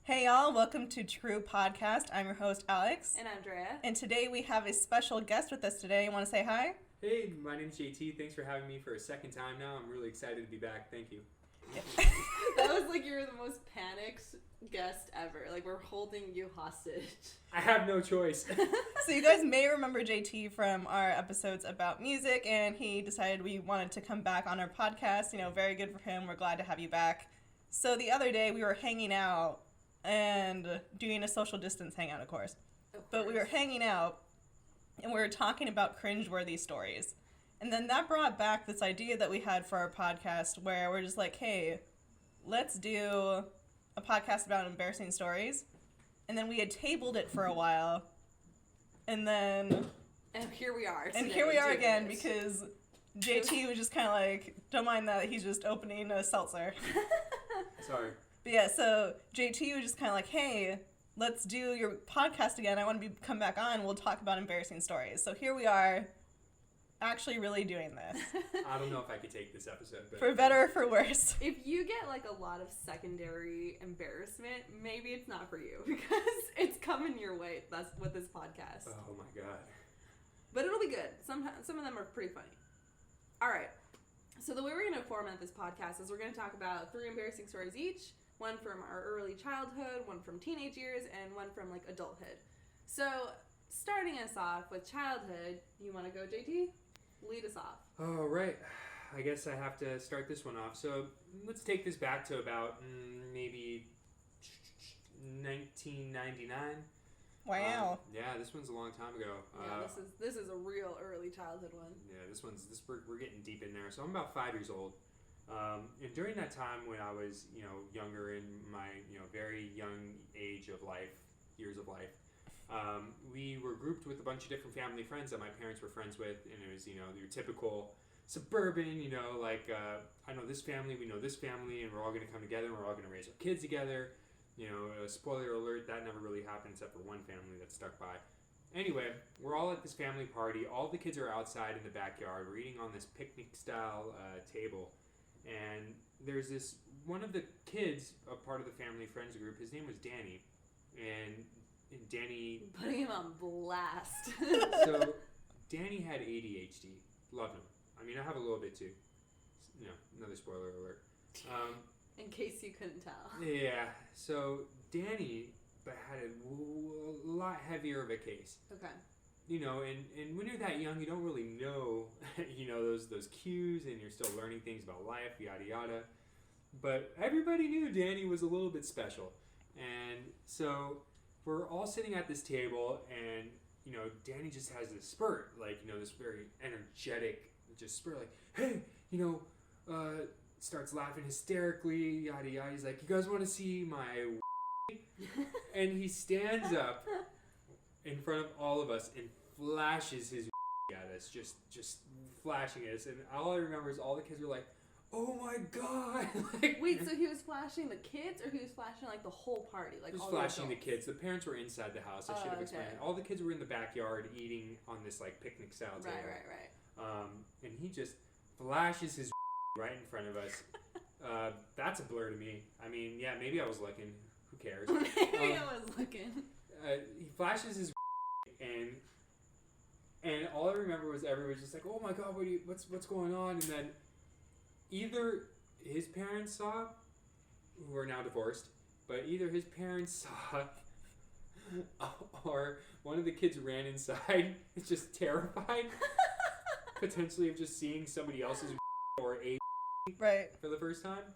Hey y'all, welcome to TRUUU Podcast. I'm your host, Alex. And I'm Drea. And today we have a special guest with us today. You want to say hi? Hey, my name's JT. Thanks for having me for a second time now. I'm really excited to be back. Thank you. That was like you were the most panicked guest ever. Like we're holding you hostage. I have no choice. So you guys may remember JT from our episodes about music, and he decided we wanted to come back on our podcast. You know, very good for him. We're glad to have you back. So the other day we were hanging out and doing a social distance hangout, of course. But we were hanging out and we were talking about cringeworthy stories. And then that brought back this idea that we had for our podcast where we're just like, hey, let's do a podcast about embarrassing stories. And then we had tabled it for a while. And then... And here we are. And here we are again because JT was just kind of like, don't mind that, he's just opening a seltzer. Sorry. But yeah, so JT was just kind of like, hey, let's do your podcast again. I want to come back on. We'll talk about embarrassing stories. So here we are, actually really doing this. I don't know if I could take this episode. But for better or for worse. If you get like a lot of secondary embarrassment, maybe it's not for you because it's coming your way. That's with this podcast. Oh my god. But it'll be good. Some of them are pretty funny. All right. So the way we're going to format this podcast is we're going to talk about 3 embarrassing stories each. One from our early childhood, one from teenage years, and one from like adulthood. So starting us off with childhood, you want to go, JT? Lead us off. Oh, right. I guess I have to start this one off. So let's take this back to about maybe 1999. Wow. Yeah, this one's a long time ago. Yeah, this is a real early childhood one. Yeah, we're getting deep in there. So I'm about 5 years old. And during that time when I was, younger in my, very young age of life, years of life, we were grouped with a bunch of different family friends that my parents were friends with, and it was, your typical suburban, I know this family, we know this family, and we're all going to come together, and we're all going to raise our kids together. Spoiler alert, that never really happened except for one family that stuck by. Anyway, we're all at this family party. All the kids are outside in the backyard. We're eating on this picnic-style table. And there's one of the kids, a part of the family friends group, his name was Danny. And Danny... Putting him on blast. So, Danny had ADHD. Loved him. I mean, I have a little bit too. Another spoiler alert. In case you couldn't tell. Yeah. So, Danny had a lot heavier of a case. Okay. And when you're that young, you don't really know, those cues, and you're still learning things about life, yada yada. But everybody knew Danny was a little bit special. And so we're all sitting at this table, and, Danny just has this spurt, this very energetic just spurt, hey, starts laughing hysterically, yada yada. He's like, you guys want to see my and he stands up in front of all of us and flashes his at us, just flashing at us. And all I remember is all the kids were like, oh my god. Wait, so he was flashing the kids, or he was flashing the whole party? He was flashing the kids. The parents were inside the house. I should have explained. All the kids were in the backyard eating on this picnic style table. Right. And he just flashes his right in front of us. That's a blur to me. I mean, yeah, maybe I was looking. Who cares? Maybe I was looking. He flashes his and all I remember was everyone just like, oh my god, what's going on? And then either his parents saw, who are now divorced, but either his parents saw or one of the kids ran inside, just terrified, potentially of just seeing somebody else's or a right for the first time.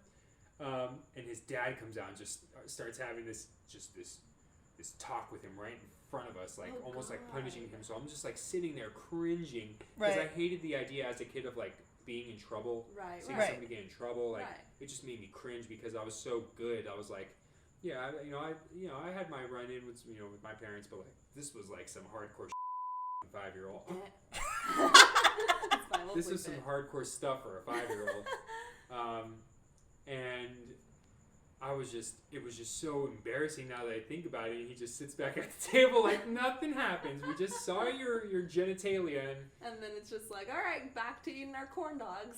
And his dad comes out and just starts having this talk with him right in front of us, almost God. punishing him. So I'm just sitting there cringing because I hated the idea as a kid of being in trouble, seeing somebody get in trouble. It just made me cringe because I was so good. I was like, yeah, I had my run-in with with my parents, but this was some hardcore 5-year-old. This was some hardcore stuff for a 5-year-old. And it was just so embarrassing now that I think about it. And he just sits back at the table like nothing happens. We just saw your genitalia. And then it's just like, all right, back to eating our corn dogs.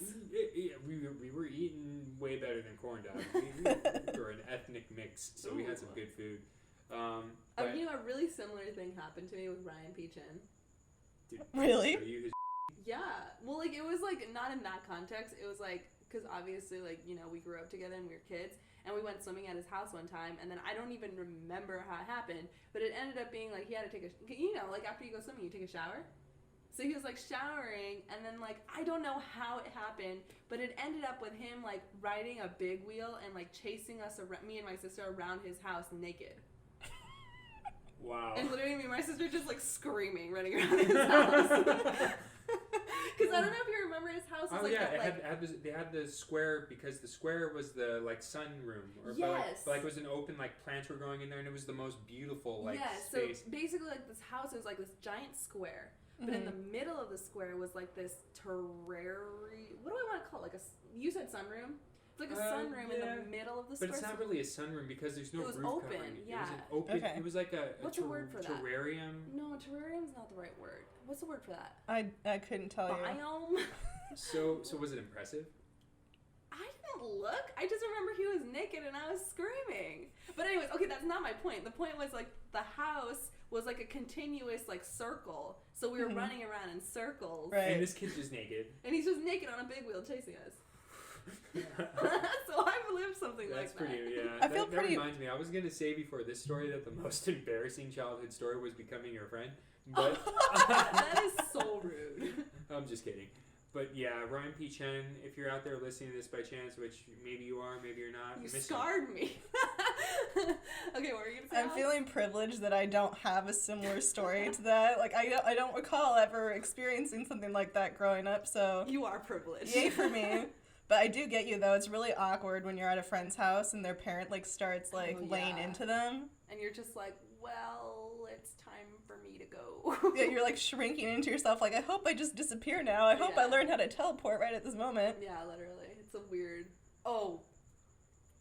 We were eating way better than corn dogs. We were an ethnic mix, so we had some good food. But, you know, a really similar thing happened to me with Ryan P. Chin. dude, Really? show you his Yeah. Well, like, it was, like, not in that context. It was, like, because obviously, like, you know, we grew up together and we were kids. And we went swimming at his house one time. And then I don't even remember how it happened. But it ended up being, like, he had to take you know, like, after you go swimming, you take a shower. So he was, like, showering. And then, like, I don't know how it happened. But it ended up with him, like, riding a big wheel and, like, chasing us, me and my sister, around his house naked. Wow. And literally me and my sister just like screaming, running around his house. Because I don't know if you remember his house. Was like that, they had the square because the square was the like sun room. Or yes. But it was an open like plants were growing in there and it was the most beautiful like space. So basically like this house was like this giant square. But in the middle of the square was like this terrarium. What do I want to call it? Like you said sunroom? It's like a sunroom in the middle of the square. But it's not really a sunroom because there's no roof covering it. Yeah. It was an open. Okay. It was like a What's the word for that? terrarium. No, terrarium's not the right word. What's the word for that? I couldn't tell you. Biome? So was it impressive? I didn't look. I just remember he was naked and I was screaming. But anyways, okay, that's not my point. The point was like the house was like a continuous like circle. So we were running around in circles. Right. And this kid's just naked. And he's just naked on a big wheel chasing us. So I've lived something like that. That's pretty, yeah. I feel that pretty... reminds me, I was going to say before this story that the most embarrassing childhood story was becoming your friend. But that is so rude. I'm just kidding. But yeah, Ryan P. Chen, if you're out there listening to this by chance, which maybe you are, maybe you're not. You scarred me. Okay, what were you going to say? I'm feeling privileged that I don't have a similar story to that. Like, I don't recall ever experiencing something like that growing up, so... You are privileged. Yay for me. But I do get you, though. It's really awkward when you're at a friend's house and their parent, like, starts, like, laying into them. And you're just like, well, it's time for me to go. Yeah, you're, like, shrinking into yourself. Like, I hope I just disappear now. I hope I learn how to teleport right at this moment. Yeah, literally. It's a weird... Oh,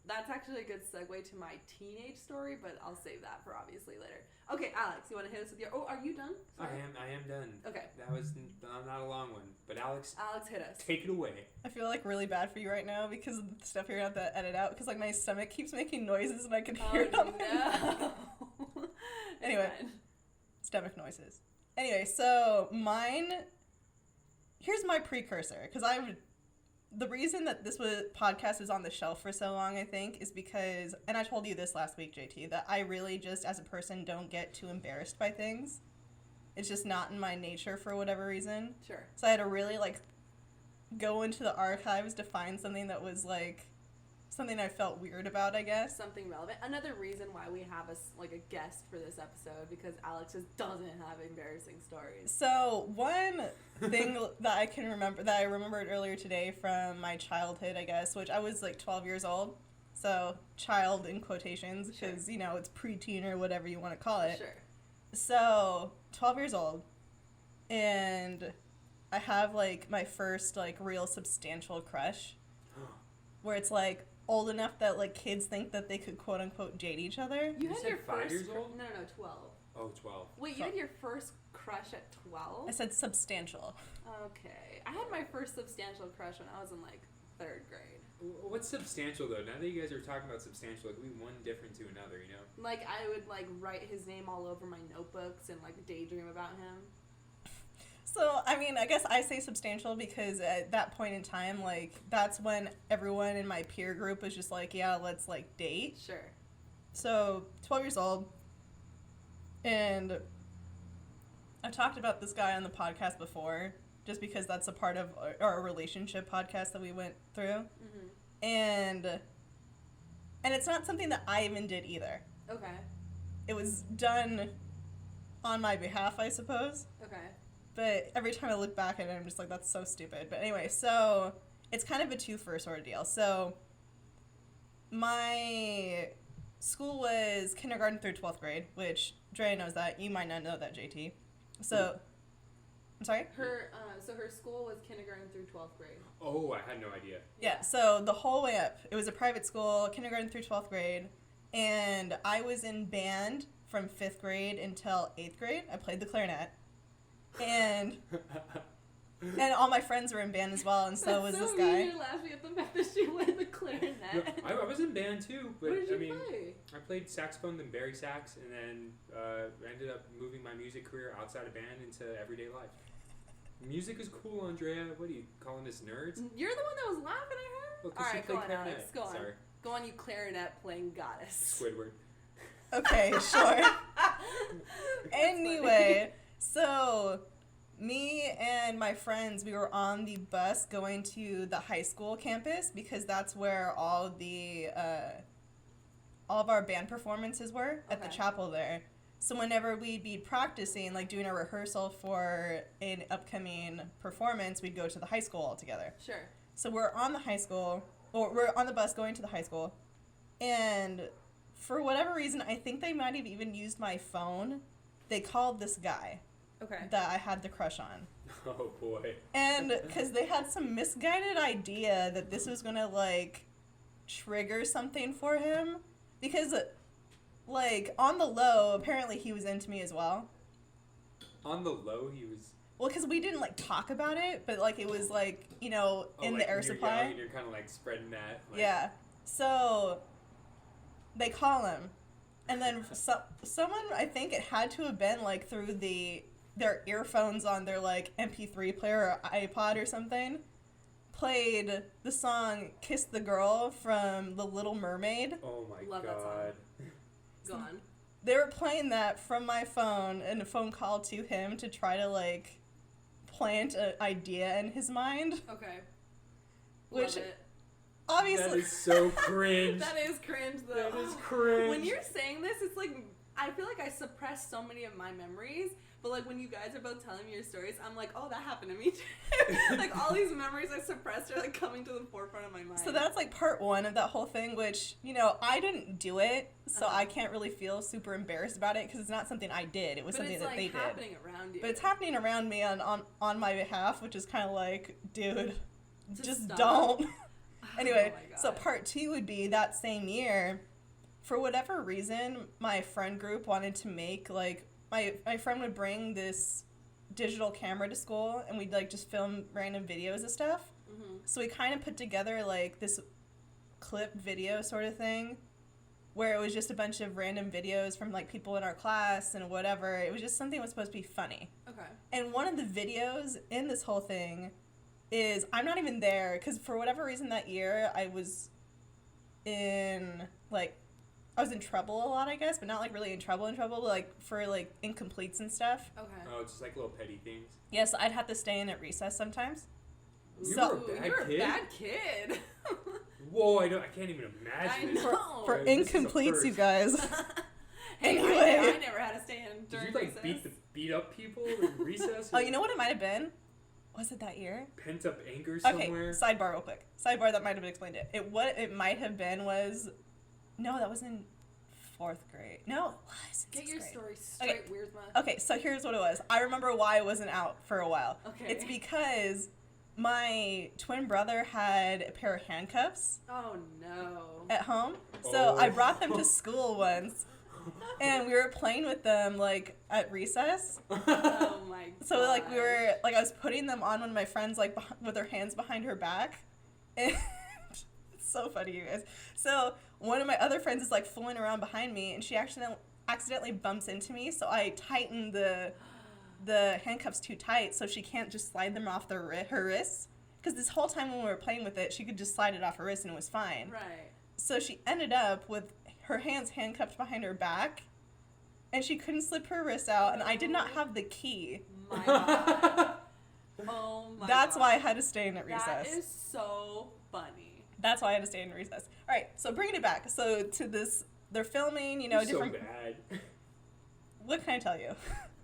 that's actually a good segue to my teenage story, but I'll save that for obviously later. Okay, Alex, you want to hit us with your... Oh, are you done? Sorry. I am done. Okay. That was not a long one. But Alex, hit us. take it away. I feel, like, really bad for you right now because of the stuff you're going to have to edit out because, like, my stomach keeps making noises and I can hear it on my mouth. Anyway, stomach noises. Anyway, so mine... Here's my precursor because the reason that this podcast is on the shelf for so long, I think, is because, and I told you this last week, JT, that I really just, as a person, don't get too embarrassed by things. It's just not in my nature for whatever reason. Sure. So I had to really, like, go into the archives to find something that was, like, something I felt weird about, I guess. Something relevant. Another reason why we have a guest for this episode, because Alex just doesn't have embarrassing stories. So one thing that I remembered earlier today from my childhood, I guess, which I was like 12 years old. So child in quotations, because, you know, it's preteen or whatever you want to call it. Sure. So 12 years old, and I have like my first like real substantial crush, where it's like old enough that like kids think that they could quote unquote date each other. You had said your 5 first years old? No, 12. Oh, 12. Wait, you had your first crush at 12? I said substantial. Okay. I had my first substantial crush when I was in like 3rd grade. What's substantial though? Now that you guys are talking about substantial, like we one different to another, you know? Like I would like write his name all over my notebooks and like daydream about him. So, I mean, I guess I say substantial because at that point in time, like, that's when everyone in my peer group was just like, yeah, let's, like, date. Sure. So, 12 years old, and I've talked about this guy on the podcast before, just because that's a part of our relationship podcast that we went through. Mm-hmm. And it's not something that I even did either. Okay. It was done on my behalf, I suppose. Okay. But every time I look back at it, I'm just like, that's so stupid. But anyway, so it's kind of a two-fer sort of deal. So my school was kindergarten through 12th grade, which Drea knows that. You might not know that, JT. So I'm sorry? So her school was kindergarten through 12th grade. Oh, I had no idea. Yeah, so the whole way up, it was a private school, kindergarten through 12th grade, and I was in band from 5th grade until 8th grade. I played the clarinet, and all my friends were in band as well, and so was this guy. You're laughing at the fact that she played the clarinet. No, I was in band too, but What did you play? I played saxophone, then bari sax, and then ended up moving my music career outside of band into everyday life. Music is cool, Andrea. What are you calling us nerds? You're the one that was laughing at her? Well, 'cause All she right, go played on, clarinet. Alex. Go on. Sorry. Go on, you clarinet playing goddess. Squidward. Okay, sure. That's Anyway, so me and my friends, we were on the bus going to the high school campus because that's where all of our band performances were at the Okay. chapel there. So whenever we'd be practicing, like doing a rehearsal for an upcoming performance, we'd go to the high school all together. funny. Sure. So we're on the bus going to the high school, and for whatever reason, I think they might have even used my phone. They called this guy Okay. that I had the crush on. Oh boy. And because they had some misguided idea that this was going to, like, trigger something for him. Because, like, on the low, apparently he was into me as well. On the low, he was. Well, because we didn't, like, talk about it, but, like, it was, like, you know, in like the air when you're supply. young and you're kind of like spreading that. Like, Yeah. So they call him, and then someone, I think it had to have been like through their earphones on their like MP3 player or iPod or something, played the song "Kiss the Girl" from The Little Mermaid. Oh my Love that god. Go on. They were playing that from my phone and a phone call to him to try to like plant an idea in his mind. Okay. Which- Love it. Obviously, That is so cringe. That is cringe, though. That is cringe. When you're saying this, it's like, I feel like I suppressed so many of my memories, but like when you guys are both telling me your stories, I'm like, oh, that happened to me too. Like all these memories I suppressed are like coming to the forefront of my mind. So that's like part one of that whole thing, which, you know, I didn't do it, so Uh-huh. I can't really feel super embarrassed about it because it's not something I did. It was but something it's that like they did. happening around you. But it's happening around me on my behalf, which is kind of like, dude, just stop. don't. Anyway, Oh my so God. part two would be that same year, for whatever reason, my friend group wanted to make, like, my friend would bring this digital camera to school, and we'd, like, just film random videos and stuff. Mhm. So we kind of put together, like, this clip video sort of thing, where it was just a bunch of random videos from, like, people in our class and whatever. It was just something that was supposed to be funny. Okay. And one of the videos in this whole thing is, I'm not even there, because for whatever reason that year, I was in trouble a lot, I guess, but not, like, really in trouble, but, like, for, like, incompletes and stuff. Okay. Oh, it's just like little petty things. Yes, I'd have to stay in at recess sometimes. You So- were a bad You're kid? a bad kid. Whoa, I can't even I imagine. know. For This is a incompletes, first. you guys. Hey, Anyway. I never had to stay in Did during you like recess. beat up people in recess? Oh, you know what it might have been? Was it that year? Pent up anger Okay, somewhere? sidebar real quick. Sidebar that might have explained it. What it might have been was, no, that was in 4th grade. No, it was in Get 6th your grade. story straight, Weirdma. Okay, so here's what it was. I remember why I wasn't out for a while. Okay. It's because my twin brother had a pair of handcuffs Oh no. at home. So I Oh. brought them to school once, and we were playing with them, like, at recess. Oh my god. So, like, I was putting them on one of my friends, like, with her hands behind her back. And it's so funny, you guys. So, one of my other friends is, like, fooling around behind me, and she accidentally bumps into me, so I tighten the handcuffs too tight so she can't just slide them off her wrists. Because this whole time when we were playing with it, she could just slide it off her wrist and it was fine. Right. So she ended up with her hands handcuffed behind her back, and she couldn't slip her wrist out, and I did not have the key. My god. Oh my That's god. why I had to stay in at recess. That is so funny. That's why I had to stay in recess. All right, so bringing it back. So to this, they're filming, you know, You're different. so bad. What can I tell you?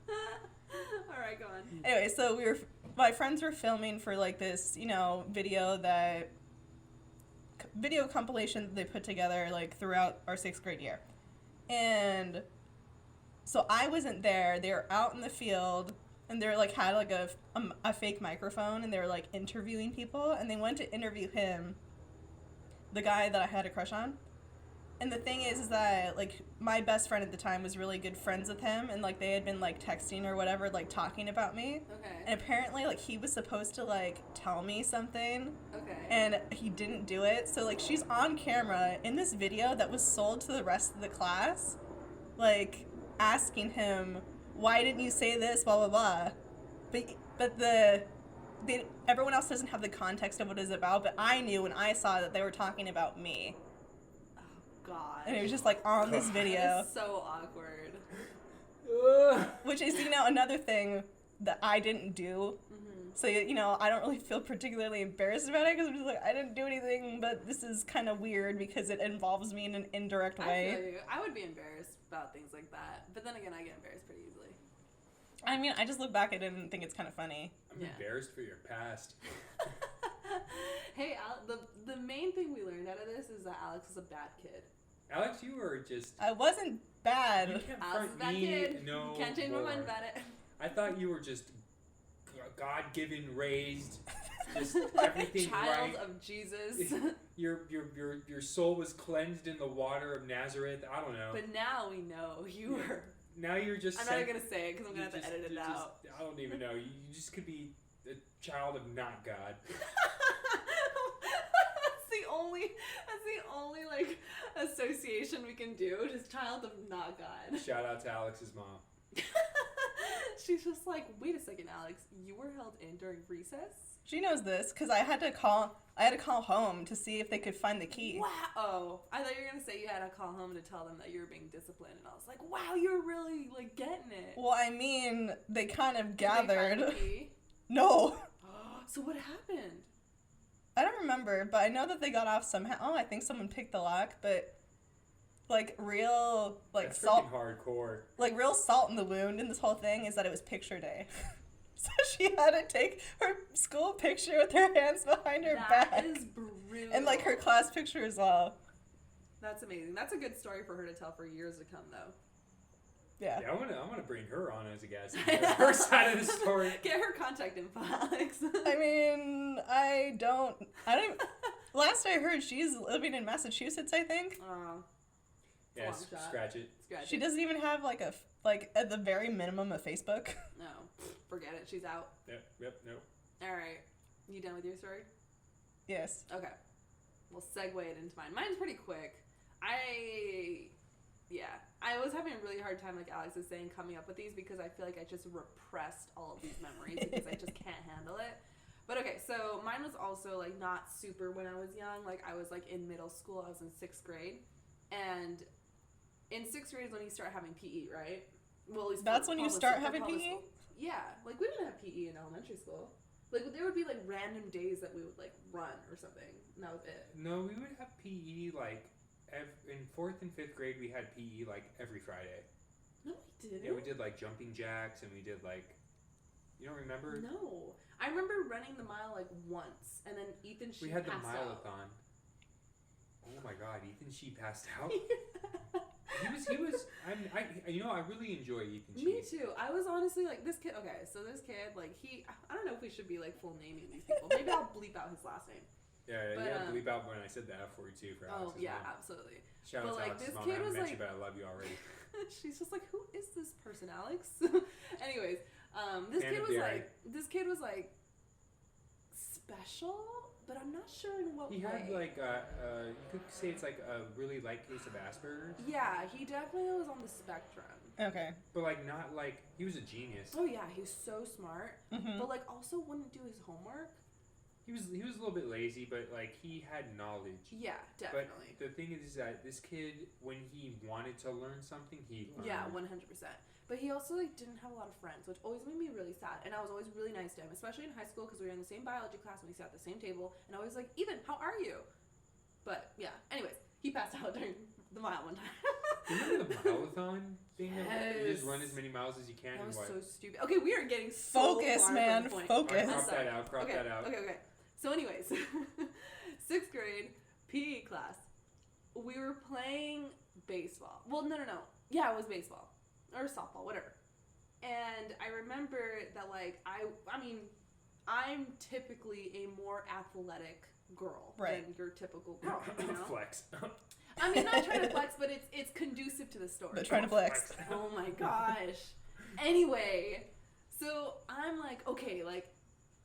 All right, go on. Anyway, so my friends were filming for like this, you know, video compilation that they put together like throughout our 6th grade year. And so I wasn't there. They were out in the field and they're like had like a fake microphone, and they were like interviewing people, and they went to interview him, the guy that I had a crush on. And the thing is that, like, my best friend at the time was really good friends with him, and, like, they had been, like, texting or whatever, like, talking about me. Okay. And apparently, like, he was supposed to, like, tell me something. Okay. And he didn't do it. So, like, she's on camera in this video that was sold to the rest of the class, like, asking him, why didn't you say this, blah, blah, blah. But everyone else doesn't have the context of what it's about, but I knew when I saw that they were talking about me. God. And it was just like on this video. That is so awkward. Which is, you know, another thing that I didn't do. Mm-hmm. So, you know, I don't really feel particularly embarrassed about it because I'm just like, I didn't do anything, but this is kind of weird because it involves me in an indirect way. I feel you. I would be embarrassed about things like that. But then again, I get embarrassed pretty easily. I mean, I just look back at it and think it's kind of funny. I'm embarrassed for your past. Hey, the main thing we learned out of this is that Alex is a bad kid. Alex, you were just... I wasn't bad. You can't Alex is a front bad me kid. no Can't change more. my mind about it. I thought you were just God-given, raised, just everything Child right. of Jesus. Your soul was cleansed in the water of Nazareth. I don't know. But now we know you were. Now you're just... I'm not even going to say it because I'm going to have to edit it out. I don't even know. You just could be a child of not God. That's the only like association we can do. Just child of not God. Shout out to Alex's mom. She's just like, wait a second, Alex, you were held in during recess? She knows this because I had to call home to see if they could find the key. Wow. Oh, I thought you were gonna say you had to call home to tell them that you were being disciplined, and I was like, wow, you're really like getting it. Well, I mean, they kind of Did they find gathered. the key? No. So what happened? I don't remember, but I know that they got off somehow. Oh, I think someone picked the lock, but like real like That's salt, freaking hardcore. like real salt in the wound in this whole thing is that it was picture day. So she had to take her school picture with her hands behind her back. That is brutal. And like her class picture as well. That's amazing. That's a good story for her to tell for years to come, though. Yeah. Yeah, I wanna bring her on as a guest. Her side of the story. Get her contact info, Alex. I mean, I don't. Last I heard, she's living in Massachusetts, I think. Oh. Yeah, Long shot. scratch it. She doesn't even have like at the very minimum a Facebook. No, forget it. She's out. Yep, nope. All right. You done with your story? Yes. Okay. We'll segue it into mine. Mine's pretty quick. I was having a really hard time, like Alex is saying, coming up with these because I feel like I just repressed all of these memories because I just can't handle it. But okay, so mine was also like not super when I was young. Like I was like in middle school. I was in 6th grade, and in 6th grade is when you start having PE, right? Well, at least That's when you start having public PE? school. Yeah, like we didn't have PE in elementary school. Like there would be like random days that we would like run or something, and that was it. No, we would have PE like in 4th and 5th grade. We had PE like every Friday. No, we didn't. Yeah, we did like jumping jacks, and we did like. You don't remember? No, I remember running the mile like once, and then Ethan Shee We had the passed out. mileathon. Oh my God, Ethan Shee passed out. He was. I really enjoy Ethan Shee. Me too. I was honestly like this kid. Okay, so this kid, like I don't know if we should be like full naming these people. Maybe I'll bleep out his last name. Yeah, But, you gotta bleep out when I said the F word too for Alex. Oh yeah, absolutely. Shout But, out to like, Alex's this mom. kid I haven't was, met like- you, but I love you already. She's just like, who is this person, Alex? Anyways, this kid was like special, but I'm not sure in what He way. had like you could say it's like a really light case of Asperger's, Yeah, he definitely was on the spectrum. Okay. but like not like he was a genius. Oh yeah, he was so smart, Mm-hmm. but like also wouldn't do his homework. He was a little bit lazy, but like he had knowledge. Yeah, definitely. But the thing is that this kid, when he wanted to learn something, he learned. Yeah, 100%. But he also like didn't have a lot of friends, which always made me really sad. And I was always really nice to him, especially in high school because we were in the same biology class and we sat at the same table. And I was like, Ethan, how are you? But yeah, anyways, he passed out during the mile one time. Remember the mileathon thing? You just Yes. run as many miles as you can. That and was what? so stupid. Okay, we are getting so Focus, far man. from the point. Focus. Crop I'm sorry. that out. Crop okay, that out. Okay. So anyways, 6th grade PE class. We were playing baseball. Well, no. Yeah, it was baseball. Or softball, whatever. And I remember that, like, I mean, I'm typically a more athletic girl than your typical girl, you know? Flex. I mean, not trying to flex, but it's conducive to the story. But trying to flex. Oh my gosh. Anyway, so I'm like, okay, like,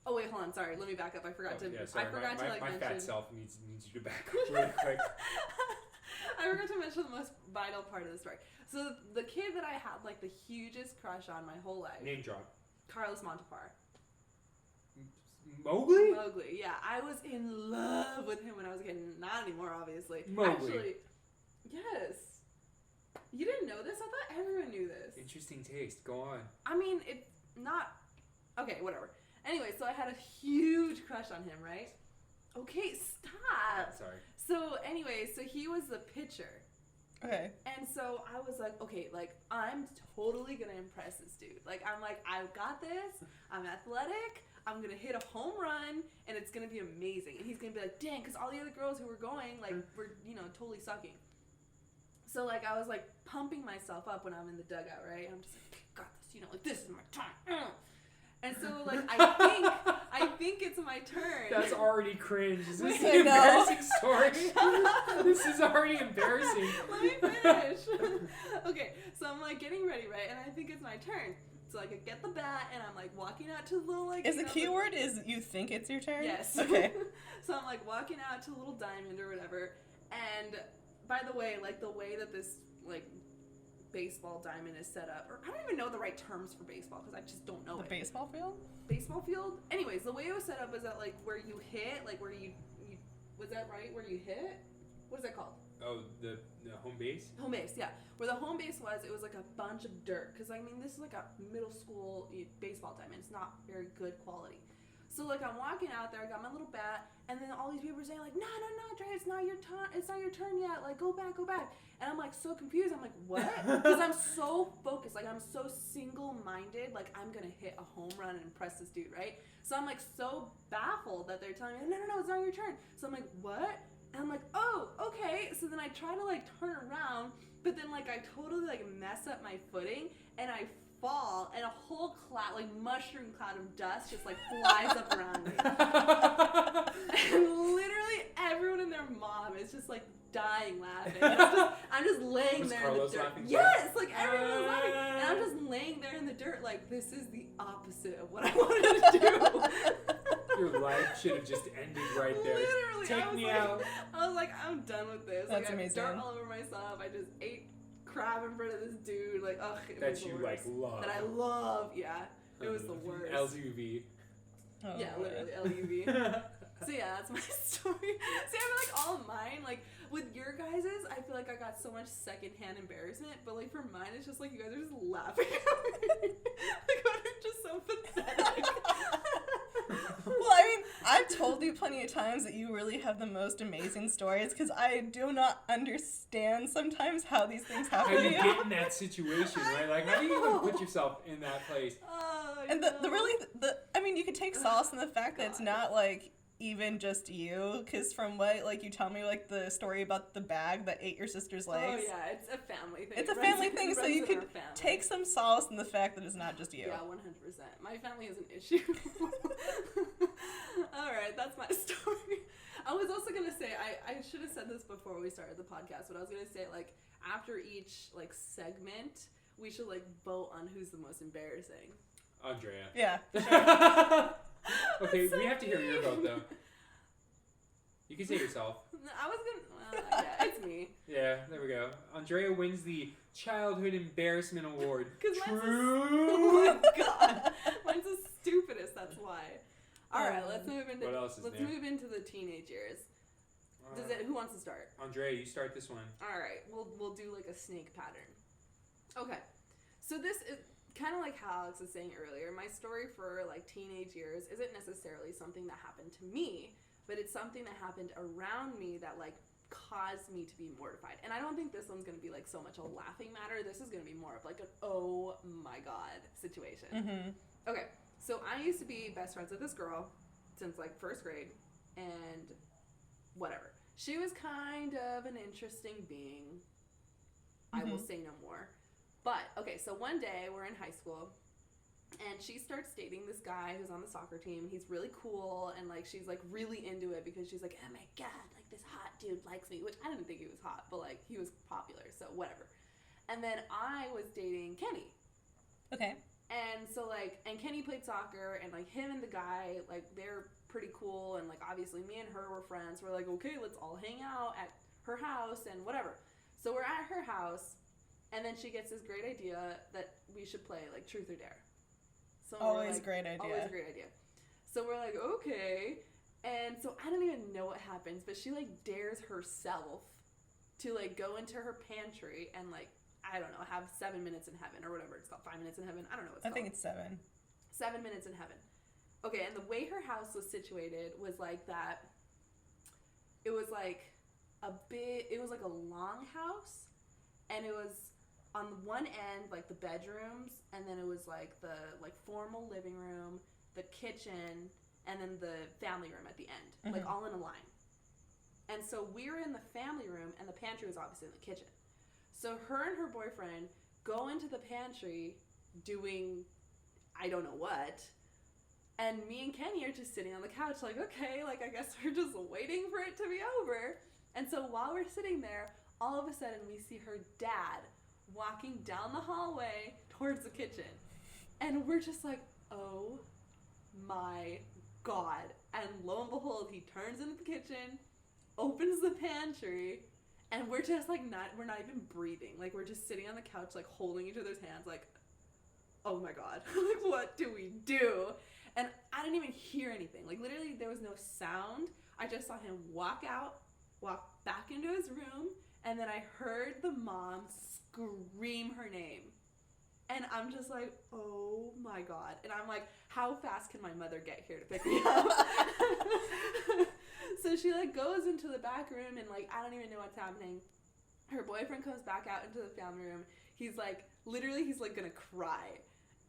oh wait, hold on, sorry, let me back up. I forgot to mention. My fat self needs you to back up really quick. I forgot to mention the most vital part of the story. So the kid that I had like the hugest crush on my whole life. Name drop. Carlos Montepar. Mowgli, yeah. I was in love with him when I was a kid. Not anymore, obviously. Mowgli. Actually, yes. You didn't know this? I thought everyone knew this. Interesting taste. Go on. I mean, it's not... Okay, whatever. Anyway, so I had a huge crush on him, right? Okay, stop. Sorry. So anyway, so he was the pitcher. Okay. And so I was like, okay, like, I'm totally gonna impress this dude. Like, I'm like, I've got this. I'm athletic. I'm gonna hit a home run, and it's gonna be amazing. And he's gonna be like, dang, because all the other girls who were going, like, were, you know, totally sucking. So, like, I was, like, pumping myself up when I'm in the dugout, right? I'm just like, got this, you know, like, this is my time. And so, like, I think it's my turn. That's already cringe. Is this an embarrassing story? This is already embarrassing. Let me finish. Okay, so I'm, like, getting ready, right? And I think it's my turn. So, like, I get the bat, and I'm, like, walking out to the little, like... Is the keyword is you think it's your turn? Yes. Okay. So I'm, like, walking out to a little diamond or whatever, and by the way, like, the way that this, like, baseball diamond is set up, or I don't even know the right terms for baseball, because I just don't know The baseball field? Baseball field? Anyways, the way it was set up is that, like, where you hit, like, where you was that right? Where you hit? What is that called? Oh, the home base? Home base, yeah. Where the home base was, it was like a bunch of dirt. Because, I mean, this is like a middle school baseball diamond. It's not very good quality. So, like, I'm walking out there, I got my little bat, and then all these people are saying, like, no, Dre, it's not your turn yet. Like, go back. And I'm, like, so confused. I'm like, what? Because I'm so focused. Like, I'm so single-minded. Like, I'm going to hit a home run and impress this dude, right? So I'm, like, so baffled that they're telling me, no, it's not your turn. So I'm like, what? And I'm like, oh, okay. So then I try to, like, turn around, but then, like, I totally, like, mess up my footing, and I fall, and a whole cloud, like, mushroom cloud of dust just, like, flies up around me. And literally everyone and their mom is just, like, dying laughing. I'm just laying there Carlos in the dirt. Laughing Yes, like, everyone was laughing. And I'm just laying there in the dirt, like, this is the opposite of what I wanted to do. Your life should have just ended right there. Literally, Take me out. I was like, I'm done with this. That's like, amazing. I have dirt all over myself. I just ate crab in front of this dude. Like, ugh, it That was the you, worst. like, love. That I love, yeah. It was the worst. LUV. Oh, Yeah, boy. literally, LUV. So yeah, that's my story. See, I feel like all of mine, like, with your guys's, I feel like I got so much secondhand embarrassment, but, like, for mine, it's just, like, you guys are just laughing at me. Like, I'm just so pathetic. Well, I mean, I've told you plenty of times that you really have the most amazing stories because I do not understand sometimes how these things How happen do to you you. get in that situation, right? Like, how do you even put yourself in that place? And I mean, you could take solace in the fact that it's not like even just you, because from what like you tell me, like the story about the bag that ate your sister's legs. Oh yeah, it's a family thing. It's a It family runs- thing, it so runs you in could our family. take some solace in the fact that it's not just you. Yeah, 100%. My family is an issue. All right, that's my story. I was also gonna say I should have said this before we started the podcast, but I was gonna say like after each like segment we should like vote on who's the most embarrassing. Andrea. Yeah. Okay, So we have to hear your vote mean. though. You can say yourself. I was gonna. Yeah, it's me. Yeah, there we go. Andrea wins the Childhood Embarrassment Award. 'Cause mine's True. Oh my god, mine's the stupidest. That's why. All right, let's move into. What else is let's there? move into the teenage years. Who wants to start? Andrea, you start this one. All right, we'll do like a snake pattern. Okay, so this is kind of like how Alex was saying earlier. My story for like teenage years isn't necessarily something that happened to me, but it's something that happened around me that like caused me to be mortified. And I don't think this one's gonna be like so much a laughing matter. This is gonna be more of like an oh my god situation. Mm-hmm. Okay, so I used to be best friends with this girl since like first grade, and whatever. She was kind of an interesting being. I will say no more. But, okay, so one day we're in high school, And she starts dating this guy who's on the soccer team. He's really cool, and, like, she's, like, really into it because she's like, oh, my God, like, this hot dude likes me, which I didn't think he was hot, but, like, he was popular, so whatever. And then I was dating Kenny. Okay. And so, like, and Kenny played soccer, and, like, him and the guy, like, they're pretty cool, and, like, obviously me and her were friends. We're like, okay, let's all hang out at her house and whatever. So we're at her house, and then she gets this great idea that we should play, like, Truth or Dare. So Always like, a great idea. Always a great idea. So we're like, okay. And so I don't even know what happens, but she, like, dares herself to, like, go into her pantry and, like, I don't know, have 7 minutes in heaven or whatever it's called. 5 minutes in heaven. I don't know what it's called. I think it's 7. 7 minutes in heaven. Okay, and the way her house was situated was like that. It was like it was like a long house, and it was on one end, like, the bedrooms, and then it was, like, the, like, formal living room, the kitchen, and then the family room at the end, like, all in a line. And so we were in the family room, and the pantry was obviously in the kitchen. So her and her boyfriend go into the pantry doing I don't know what, and me and Kenny are just sitting on the couch like, okay, like, I guess we're just waiting for it to be over. And so while we're sitting there, all of a sudden we see her dad walking down the hallway towards the kitchen. And we're just like, oh my God. And lo and behold, he turns into the kitchen, opens the pantry, and we're just like, we're not even breathing. Like, we're just sitting on the couch, like, holding each other's hands, like, oh my God, like, what do we do? And I didn't even hear anything. Like, literally, there was no sound. I just saw him walk back into his room, and then I heard the mom scream her name. And I'm just like, oh my God. And I'm like, how fast can my mother get here to pick me up? So she, like, goes into the back room, and, like, I don't even know what's happening. Her boyfriend comes back out into the family room. He's like, literally, he's like gonna cry.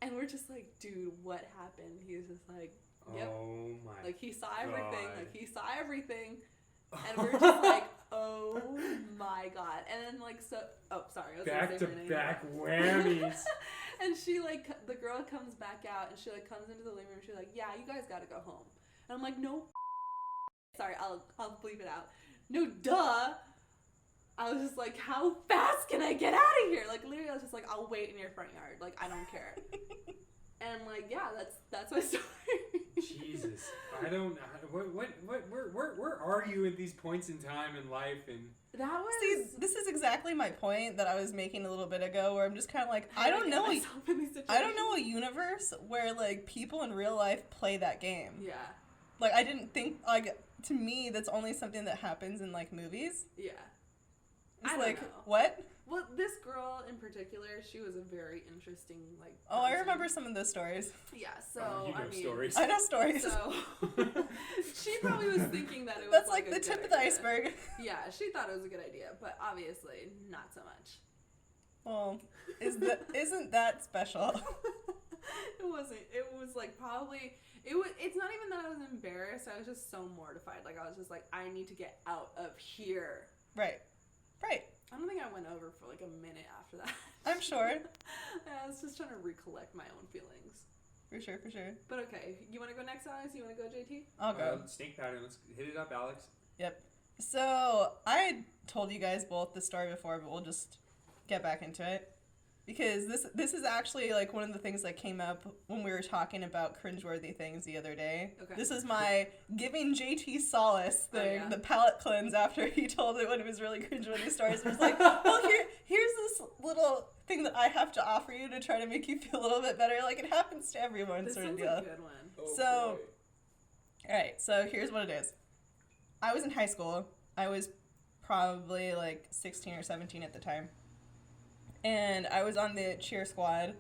And we're just like, dude, what happened? He was just like, yep. Oh my God. Like, he saw everything. Like, he saw everything. And we're just like, oh my God. And then, like, so, oh, sorry. I was back to back whammies. And she, like, the girl comes back out, and she, like, comes into the living room. She's like, yeah, you guys gotta go home. And I'm like, no. Sorry, I'll bleep it out. No, duh. I was just like, how fast can I get out of here? Like, literally, I was just like, I'll wait in your front yard. Like, I don't care. And, like, yeah, that's my story. Jesus, I don't. Where are you at these points in time in life? And that was. See, this is exactly my point that I was making a little bit ago, where I'm just kind of like, I don't know a universe where, like, people in real life play that game. Yeah. Like, I didn't think, like, to me, that's only something that happens in, like, movies. Yeah. It's I like, don't know. what? Well, this girl in particular, she was a very interesting, like, Oh, I person. remember some of those stories. Yeah, so, you know I mean. stories. I know stories. So, she probably was thinking that it was, That's like, the a tip good of the idea. iceberg. Yeah, she thought it was a good idea, but obviously not so much. Well, isn't that special? It wasn't. It was, like, probably. It's not even that I was embarrassed. I was just so mortified. Like, I was just like, I need to get out of here. Right. I don't think I went over for, like, a minute after that. I'm sure. I was just trying to recollect my own feelings. For sure. But okay, you want to go next, Alex? You want to go, JT? I'll go. Snake pattern. Let's hit it up, Alex. Yep. So, I told you guys both the story before, but we'll just get back into it. Because this is actually, like, one of the things that came up when we were talking about cringeworthy things the other day. Okay. This is my giving JT solace thing, yeah? the palate cleanse after he told one of his really cringeworthy stories. It was like, well, here's this little thing that I have to offer you to try to make you feel a little bit better. Like, it happens to everyone, This sort of one's deal. a good one. Oh, So, boy. alright, so here's what it is. I was in high school. I was probably, like, 16 or 17 at the time. And I was on the cheer squad.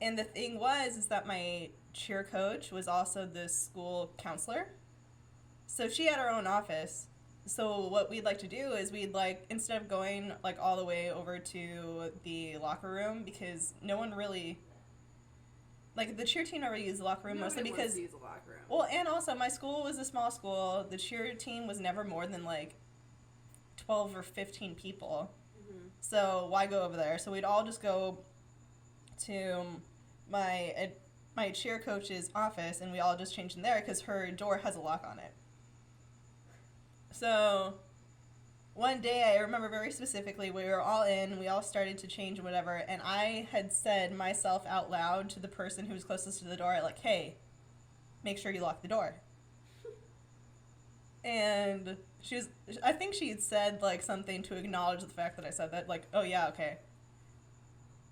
And the thing is that my cheer coach was also the school counselor. So she had her own office. So what we'd like to do is we'd, like, instead of going, like, all the way over to the locker room, because no one really, like, the cheer team never used the locker room, mostly Nobody because, wants to use a locker room. well, and also my school was a small school. The cheer team was never more than, like, 12 or 15 people. So why go over there? So we'd all just go to my my cheer coach's office, and we all just changed in there because her door has a lock on it. So one day, I remember very specifically, we were all in, we all started to change whatever, and I had said myself out loud to the person who was closest to the door, like, hey, make sure you lock the door. And I think she had said, like, something to acknowledge the fact that I said that, like, oh yeah, okay.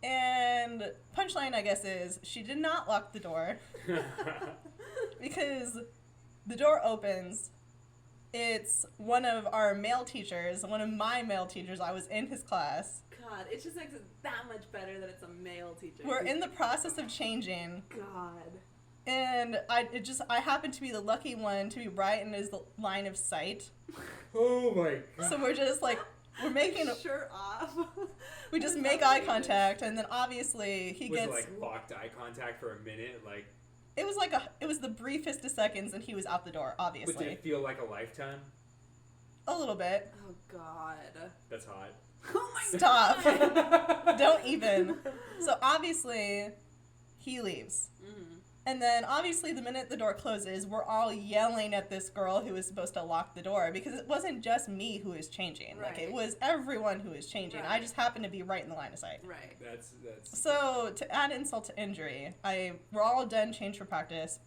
And punchline, I guess, is she did not lock the door because the door opens. It's one of our male teachers, one of my male teachers. I was in his class. God, it just makes it that much better that it's a male teacher. We're in the process of changing. God. And I happened to be the lucky one to be right in his line of sight. Oh my god. So we're just like, we're making shirt off. We just make eye contact, and then obviously he was gets. Was it like locked eye contact for a minute? Like. It was the briefest of seconds, and he was out the door, obviously. But did it feel like a lifetime? A little bit. Oh, God. That's hot. Oh, my Stop. God. Don't even. So, obviously, he leaves. Mm-hmm. And then, obviously, the minute the door closes, we're all yelling at this girl who was supposed to lock the door, because it wasn't just me who was changing. Right. Like, it was everyone who was changing. Right. I just happened to be right in the line of sight. Right. That's. So, to add insult to injury, we're all done, changed for practice,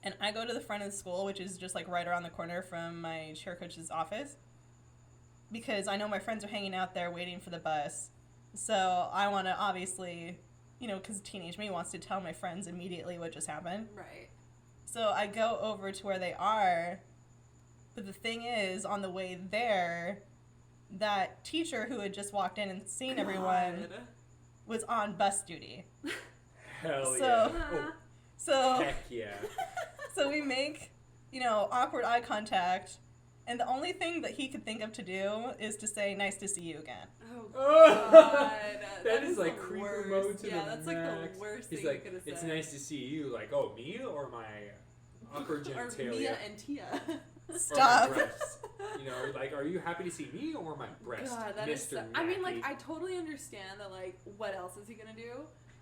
and I go to the front of the school, which is just, like, right around the corner from my cheer coach's office, because I know my friends are hanging out there waiting for the bus, so I want to obviously, you know, because teenage me wants to tell my friends immediately what just happened. Right. So I go over to where they are, but the thing is, on the way there, that teacher who had just walked in and seen everyone was on bus duty. Hell So- yeah. Oh, So, heck yeah. so we make, you know, awkward eye contact, and the only thing that he could think of to do is to say, nice to see you again. Oh, God. that is the like creeper worst. mode to yeah, the that's max. like the worst He's thing like, you could have said. it's nice to see you. Like, oh, me or my upper genitalia? Or Mia and Tia. Stop. Or my breasts. You know, like, are you happy to see me or my breast, God, that is Mr. I mean, like, Mackey? I totally understand that, like, what else is he gonna do?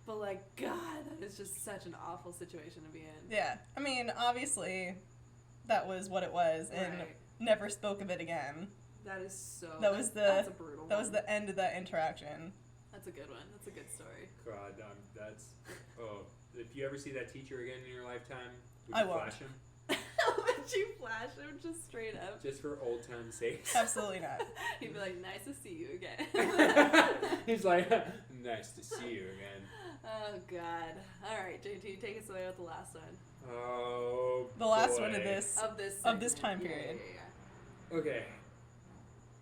But, like, God, that is just such an awful situation to be in. Yeah. I mean, obviously, that was what it was, and Right. never spoke of it again. That is so... That's a brutal That was one. the end of that interaction. That's a good one. That's a good story. God, that's... Oh, if you ever see that teacher again in your lifetime, would I you won't. flash him? Would you flash him just straight up? Just for old time's sake? Absolutely not. He'd be like, nice to see you again. He's like, nice to see you again. Oh, God. All right, JT, take us away with the last one. Oh, The last boy. one of this. Of this Of this segment. time period. Yeah. Okay.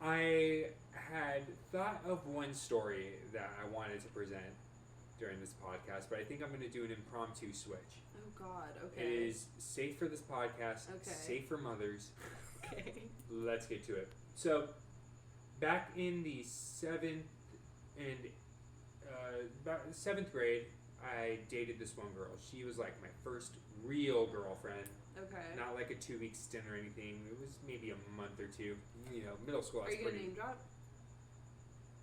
I had thought of one story that I wanted to present during this podcast, but I think I'm going to do an impromptu switch. Oh, God. Okay. It is safe for this podcast, Okay. safe for mothers. Okay. Let's get to it. So, back in the seventh grade, I dated this one girl. She was like my first real girlfriend. Okay. Not like a 2-week stint or anything. It was maybe a month or two. You know, middle school. I Are was you going to pretty. name drop?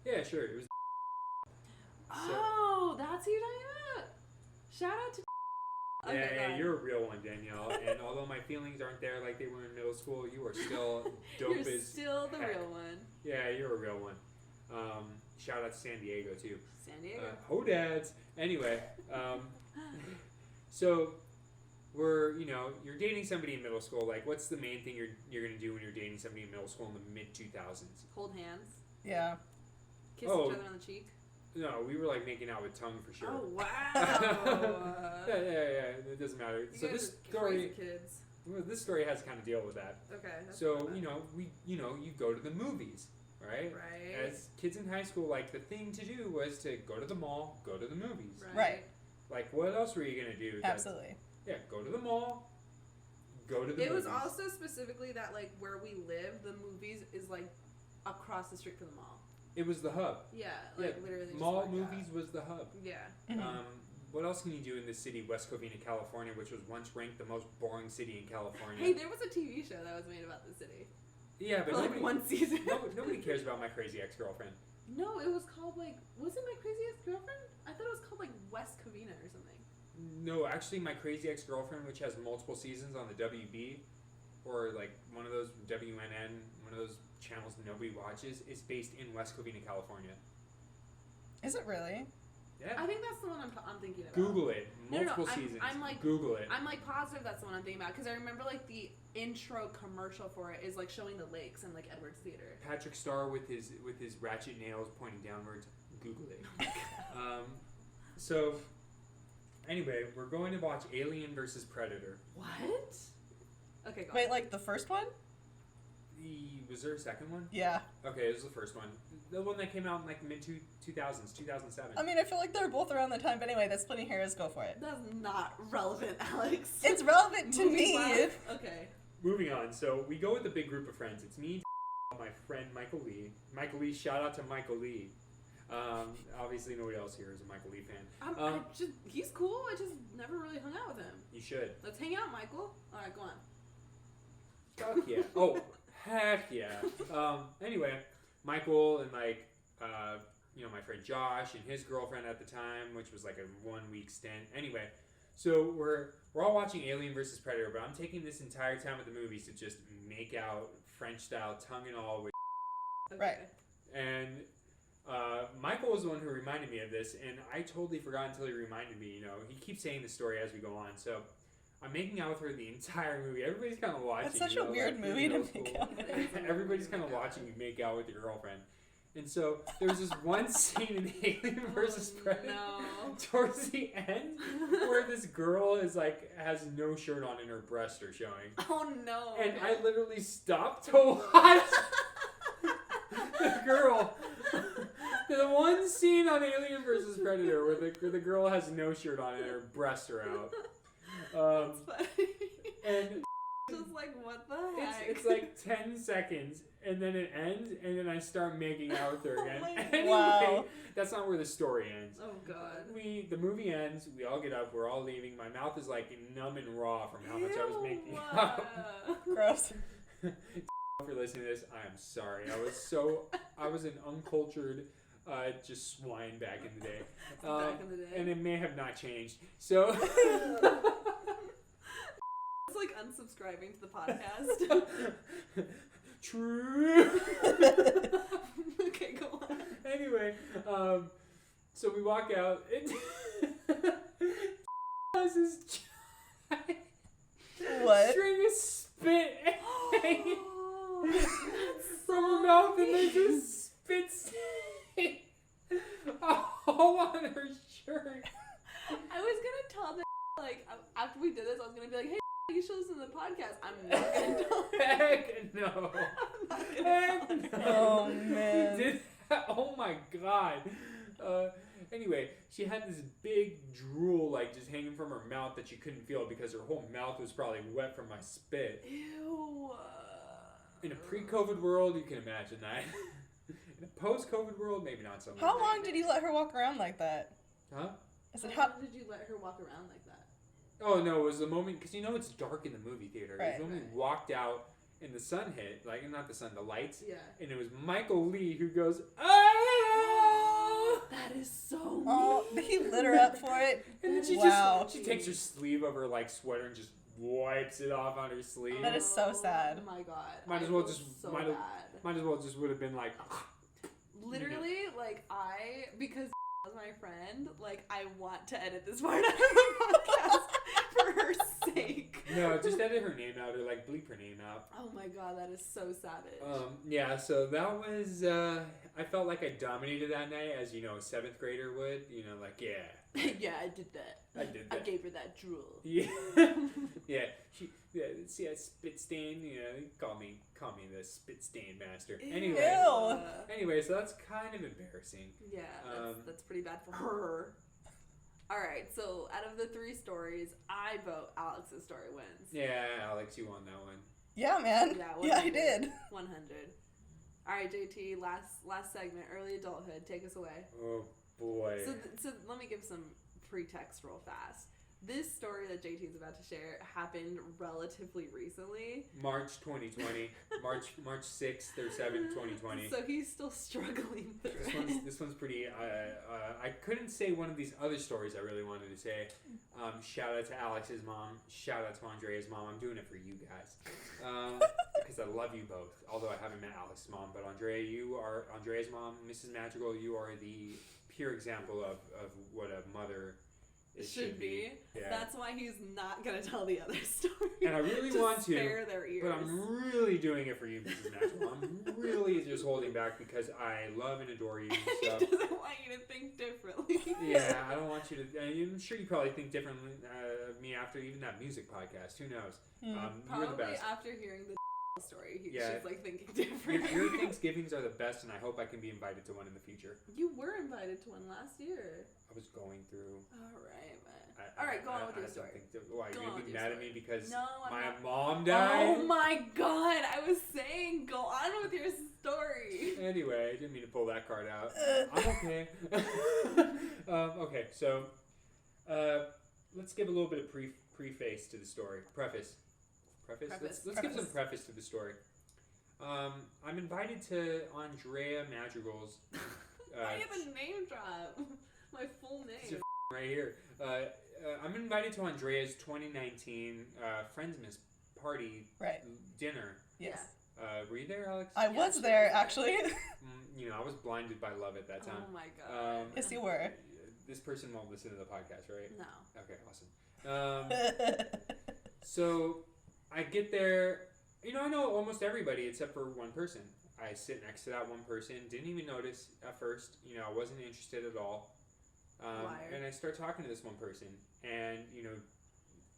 Yeah, sure. It was. Oh, that's who you're talking about? Shout out to... Okay, go Yeah, ahead. you're a real one, Danielle. And although my feelings aren't there like they were in middle school, you are still dope You're as still the heck. real one. Yeah, you're a real one. Shout out to San Diego too. San Diego. Ho dads. Anyway, so you're dating somebody in middle school. Like, what's the main thing you're gonna do when you're dating somebody in middle school in the mid 2000s? Hold hands. Yeah. Kiss Oh. each other on the cheek. No, we were like making out with tongue for sure. Oh, wow. yeah, it doesn't matter. You So guys this are story, crazy kids. well, this story has to kind of deal with that. Okay. That's So fine. you go to the movies, right? Right. As kids in high school, like the thing to do was to go to the mall, go to the movies. Right. Like, what else were you gonna do? Absolutely. Yeah, go to the mall, go to the It movies. was also specifically that, like, where we live, the movies is, like, across the street from the mall. It was the hub. Yeah, like, Yeah, literally just Mall walk movies out. was the hub. Yeah. Mhm. What else can you do in this city, West Covina, California, which was once ranked the most boring city in California? Hey, there was a TV show that was made about the city. Yeah, but For, like, nobody, one season. nobody cares about My Crazy Ex-Girlfriend. No, it was called, like, was it My Crazy Ex-Girlfriend? I thought it was called, like, West Covina or something. No, actually, My Crazy Ex-Girlfriend, which has multiple seasons on the WB, or like one of those WNN, one of those channels nobody watches, is based in West Covina, California. Is it really? Yeah. I think that's the one I'm thinking about. Google it. Multiple No, seasons. I'm like, Google it. I'm like positive that's the one I'm thinking about because I remember like the intro commercial for it is like showing the lakes and like Edwards Theater. Patrick Starr with his ratchet nails pointing downwards. Google it. So, anyway, we're going to watch Alien vs. Predator. What? Okay, go Wait, on. like the first one? Was there a second one? Yeah. Okay, it was the first one. The one that came out in like mid 2000s, 2007. I mean, I feel like they're both around the time, but anyway, that's splitting hairs. Go for it. That's not relevant, Alex. It's relevant to me. Okay. Moving on. So we go with a big group of friends. It's me, my friend Michael Lee. Michael Lee, shout out to Michael Lee. Obviously nobody else here is a Michael Lee fan. He's cool. I just never really hung out with him. You should. Let's hang out, Michael. All right, go on. Fuck yeah. Oh, heck yeah. Anyway, Michael and like, my friend Josh and his girlfriend at the time, which was like a 1 week stint. Anyway, so we're all watching Alien vs. Predator, but I'm taking this entire time of the movies to just make out French style, tongue and all with. Okay. Right. And Michael was the one who reminded me of this, and I totally forgot until he reminded me. He keeps saying the story as we go on, so I'm making out with her the entire movie. Everybody's kind of watching. That's such a weird movie to make out with. Everybody's kind of watching you make out with your girlfriend. And so there was this one scene in Alien vs. Predator towards the end where this girl is like has no shirt on and her breasts are showing. Oh no! And I literally stopped to watch the girl. The one scene on Alien vs. Predator where the girl has no shirt on and her breasts are out. That's funny. And just like, what the heck? it's like 10 seconds, and then it ends, and then I start making out with her again. Anyway, wow. That's not where the story ends. Oh god. The movie ends, we all get up, we're all leaving. My mouth is like numb and raw from how much I was making out. Gross. For listening to this, I am sorry. I was an uncultured just swine back in the day. Back in the day. And it may have not changed. So it's like unsubscribing to the podcast. True. Okay, go on. Anyway, so we walk out. It has this What? string of spit from her mouth, and there's just spit stain all on her shirt. I was gonna tell them like after we did this, I was gonna be like, hey, you should listen to the podcast. I'm not gonna tell them. Heck no. I'm not gonna Heck tell them. no. Oh, man. Oh my god. Anyway, she had this big drool like just hanging from her mouth that you couldn't feel because her whole mouth was probably wet from my spit. Ew. In a pre-COVID world, you can imagine that. In a post-COVID world, maybe not so much. How long did you let her walk around like that? Huh? I said, How did you let her walk around like that? Oh no, it was the moment because it's dark in the movie theater. Right. It was when we walked out and the sun hit, like not the sun, the lights. Yeah. And it was Michael Lee who goes, "Ah!" That is so oh, he lit her up for it. And then she Wow. she takes her sleeve of her like sweater and just wipes it off on her sleeve. That is so sad. Oh my god. Might as I well feel just so might bad. as well just would have been like. Literally, like because was my friend, like I want to edit this part out of the podcast for her sake. No, just edit her name out or like bleep her name out. Oh my god, that is so savage. Yeah, so that was, I felt like I dominated that night as, a 7th grader would, like, yeah. Yeah, I did that. I did that. I gave her that drool. Yeah. See that spit stain, call me the spit stain master. Anyway, so that's kind of embarrassing. Yeah, that's pretty bad for her. Alright, so out of the 3 stories, I vote Alex's story wins. Yeah, Alex, you won that one. Yeah, man. Yeah, I did. 100. Alright, JT, last segment, early adulthood. Take us away. Oh, boy. So let me give some pretext real fast. This story that JT is about to share happened relatively recently. March 2020. March 6th or 7th, 2020. So he's still struggling through This one's pretty. I couldn't say one of these other stories I really wanted to say. Shout out to Alex's mom. Shout out to Andrea's mom. I'm doing it for you guys. Because I love you both. Although I haven't met Alex's mom. But Andrea, you are Andrea's mom. Mrs. Magical, you are the pure example of what a mother should be. Yeah. That's why he's not going to tell the other story. And I really want to. Spare their ears. But I'm really doing it for you, Mrs. Magical. I'm really just holding back because I love and adore you. He doesn't want you to think differently. Yeah, I don't want you to. I'm sure you probably think differently of me after even that music podcast. Who knows? Probably you're the best. after hearing the story, she's like thinking Your differently. Thanksgivings are the best, and I hope I can be invited to one in the future. You were invited to one last year. I was going through. All right, go on with your story. Why, you're going to be mad at me because my mom Oh died? my god, I was saying go on with your story. Anyway, I didn't mean to pull that card out. I'm okay. Okay, so let's give a little bit of preface to the story. Preface. Let's give some preface to the story. I'm invited to Drea Madrigal's. Why do you have a name drop? My full name. Right here. I'm invited to Andrea's 2019 Friendsmas party dinner. Yes. Were you there, Alex? I was there, actually. I was blinded by love at that time. Oh my god. Yes, you were. This person won't listen to the podcast, right? No. Okay, awesome. So I get there. I know almost everybody except for one person. I sit next to that one person. Didn't even notice at first. I wasn't interested at all. And I start talking to this one person, and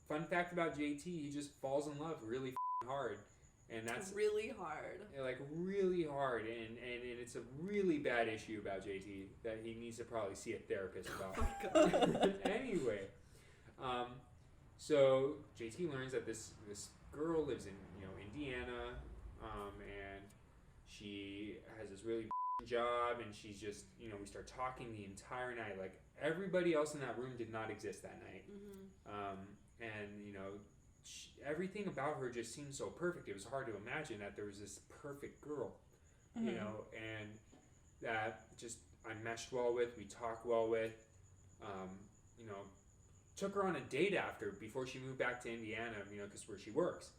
fun fact about JT, he just falls in love really hard, and that's really hard, like really hard, and it's a really bad issue about JT that he needs to probably see a therapist about. Oh my god. Anyway, so JT learns that this girl lives in Indiana, and she has this really job, and she's just we start talking the entire night. Like everybody else in that room did not exist that night. And everything about her just seemed so perfect. It was hard to imagine that there was this perfect girl, and that just I meshed well with, we talked well with. Took her on a date before she moved back to Indiana, because where she works.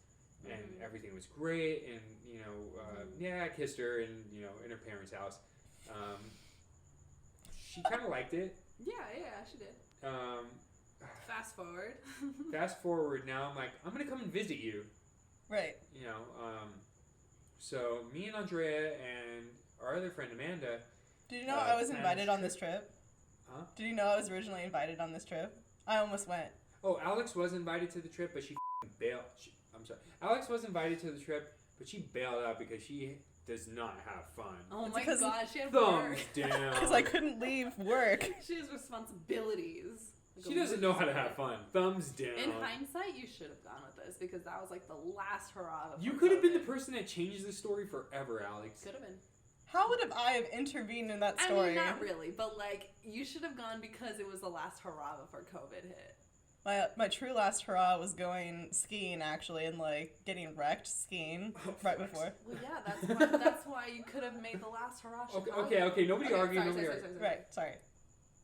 And everything was great, and I kissed her in her parents' house. She kind of liked it. Yeah, she did. Fast forward. Now I'm like, I'm gonna come and visit you. Right. So me and Andrea and our other friend Amanda. Did you know I was invited on this trip? Huh? Did you know I was originally invited on this trip? I almost went. Oh, Alex was invited to the trip, but she bailed. I'm sorry. Alex was invited to the trip, but she bailed out because she does not have fun. Oh my god, she had thumbs work. down. Because I couldn't leave work. She has responsibilities. She doesn't know how to have fun. Thumbs down. In hindsight, you should have gone with this because that was like the last hurrah. You could have been the person that changes the story forever, Alex. Could have been. How would I have intervened in that story? I mean, not really, but like you should have gone because it was the last hurrah before COVID hit. My true last hurrah was going skiing, actually, and like getting wrecked skiing right before. Well, yeah, that's why you could have made the last hurrah. Okay. Nobody argued. Sorry.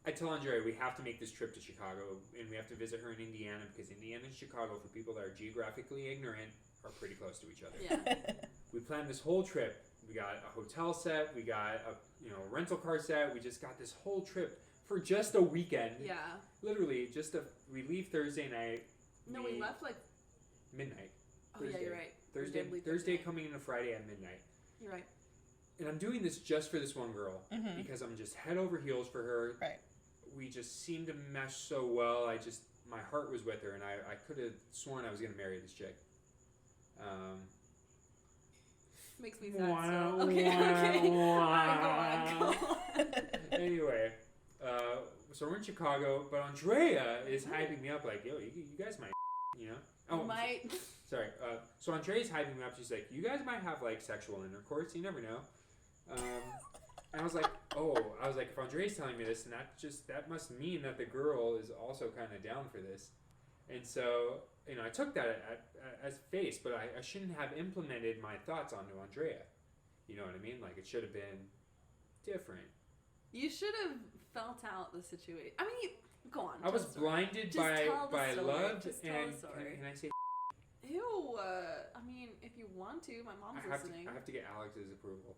I tell Andrea we have to make this trip to Chicago, and we have to visit her in Indiana because Indiana and Chicago, for people that are geographically ignorant, are pretty close to each other. Yeah. We planned this whole trip. We got a hotel set. We got a rental car set. We just got this whole trip for just a weekend. Yeah. Literally, we leave Thursday night. No, we left like midnight. Oh Thursday. Yeah, you're right. Thursday coming into Friday at midnight. You're right. And I'm doing this just for this one girl because I'm just head over heels for her. Right. We just seemed to mesh so well. My heart was with her, and I could have sworn I was going to marry this chick. Makes me sad still. Okay. Alright, go on. Anyway, so we're in Chicago, but Andrea is hyping me up like, yo, you guys might, Oh, might. Sorry. So Andrea's hyping me up. She's like, you guys might have like sexual intercourse. You never know. And I was like, if Andrea's telling me this, and that must mean that the girl is also kind of down for this. And so, I took that as face, but I shouldn't have implemented my thoughts onto Andrea. You know what I mean? Like, it should have been different. You should have felt out the situation. I mean, go on. I was blinded by love, Just and tell the story. can I say? Ew. I mean, if you want to, my mom's listening. I have to get Alex's approval.